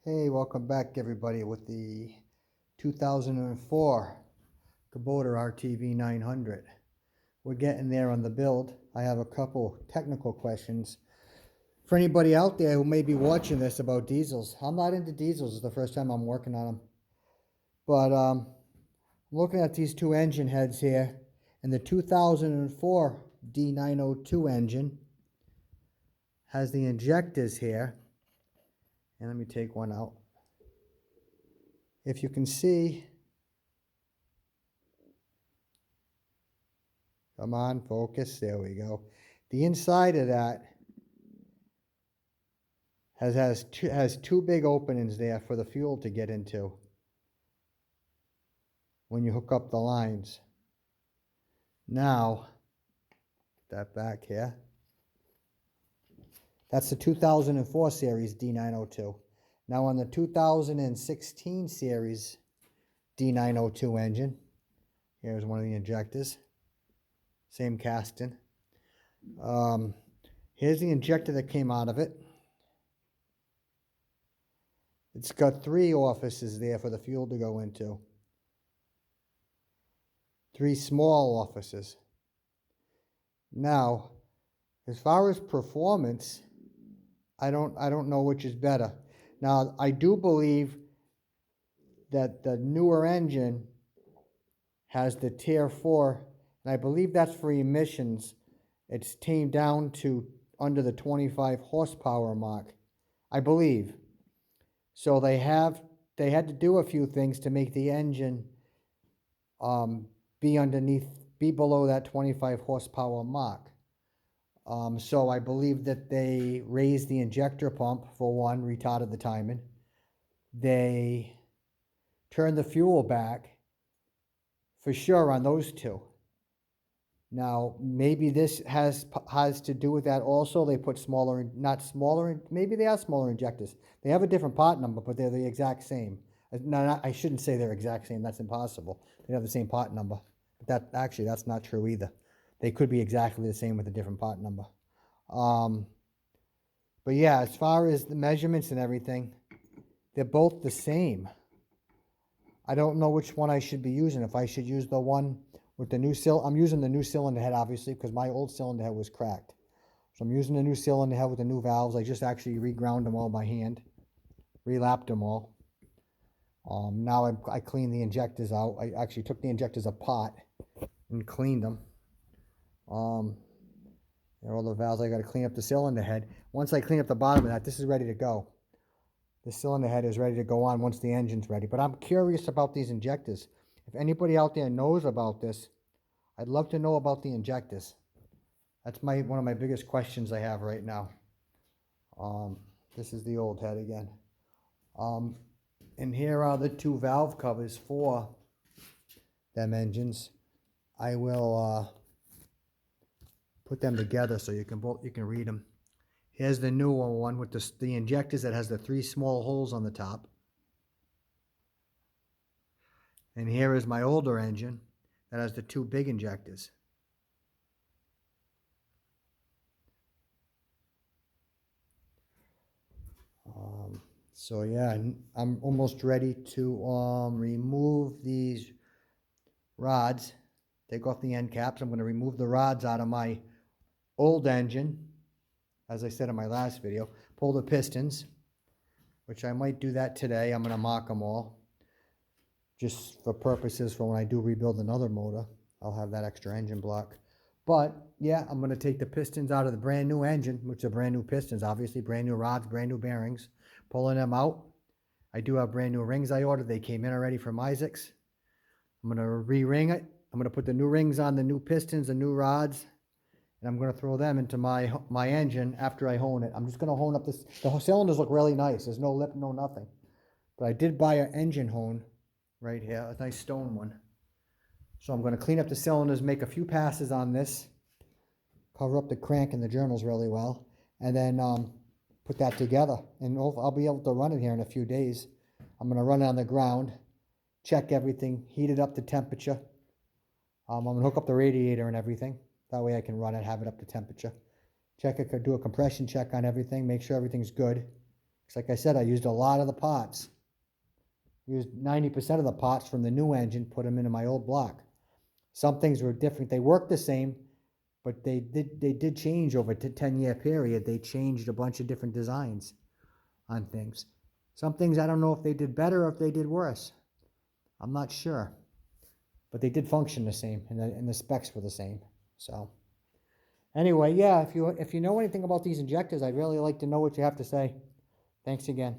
Hey, welcome back everybody with the 2004 Kubota RTV 900. We're getting there on the build. I have a couple technical questions for anybody out there who may be watching this about diesels. I'm not into diesels. It's the first time I'm working on them. But I'm looking at these two engine heads here, and the 2004 D902 engine has the injectors here. And let me take one out. If you can see, come on, focus. There we go. The inside of that has two big openings there for the fuel to get into when you hook up the lines. Now, that back here. That's the 2004 series D902. Now on the 2016 series D902 engine, here's one of the injectors. Same casting. Here's the injector that came out of it. It's got three orifices there for the fuel to go into. Three small orifices. Now, as far as performance, I don't know which is better. Now, I do believe that the newer engine has the Tier 4, and I believe that's for emissions. It's tamed down to under the 25 horsepower mark, I believe. So they had to do a few things to make the engine be below that 25 horsepower mark. So I believe that they raised the injector pump, for one, retarded the timing. They turned the fuel back, for sure, on those two. Now, maybe this has to do with that also. They put maybe they are smaller injectors. They have a different part number, but they're the exact same. No, I shouldn't say they're exact same. That's impossible. They have the same part number. But that's not true either. They could be exactly the same with a different part number. But yeah, as far as the measurements and everything, they're both the same. I don't know which one I should be using. If I should use the one with the new cylinder. I'm using the new cylinder head, obviously, because my old cylinder head was cracked. So I'm using the new cylinder head with the new valves. I just actually reground them all by hand. Relapped them all. Now I cleaned the injectors out. I actually took the injectors apart and cleaned them. There are all the valves. I got to clean up the cylinder head. Once I clean up the bottom of that, this is ready to go. The cylinder head is ready to go on once the engine's ready. But I'm curious about these injectors. If anybody out there knows about this, I'd love to know about the injectors. That's one of my biggest questions I have right now. This is the old head again. And here are the two valve covers for them engines. I will put them together so you can read them. Here's the newer one with the injectors that has the three small holes on the top. And here is my older engine that has the two big injectors. So yeah, I'm almost ready to remove these rods, take off the end caps. I'm going to remove the rods out of my old engine, as I said in my last video. Pull the pistons, which I might do that today. I'm going to mock them all, just for purposes for when I do rebuild another motor. I'll have that extra engine block. But yeah, I'm going to take the pistons out of the brand new engine, which are brand new pistons, obviously, brand new rods, brand new bearings, pulling them out. I do have brand new rings I ordered. They came in already from Isaac's. I'm going to re-ring it. I'm going to put the new rings on the new pistons, the new rods, and I'm going to throw them into my engine after I hone it. I'm just going to hone up this. The cylinders look really nice. There's no lip, no nothing. But I did buy an engine hone right here, a nice stone one. So I'm going to clean up the cylinders, make a few passes on this, cover up the crank and the journals really well, and then put that together. And I'll be able to run it here in a few days. I'm going to run it on the ground, check everything, heat it up to temperature. I'm going to hook up the radiator and everything. That way I can run it, have it up to temperature. Check it, do a compression check on everything, make sure everything's good, Because like I said, I used a lot of the parts. Used 90% of the parts from the new engine, put them into my old block. Some things were different. They worked the same, but they did change over a 10-year period. They changed a bunch of different designs on things. Some things I don't know if they did better or if they did worse. I'm not sure. But they did function the same, and the specs were the same. So anyway, yeah, if you know anything about these injectors, I'd really like to know what you have to say. Thanks again.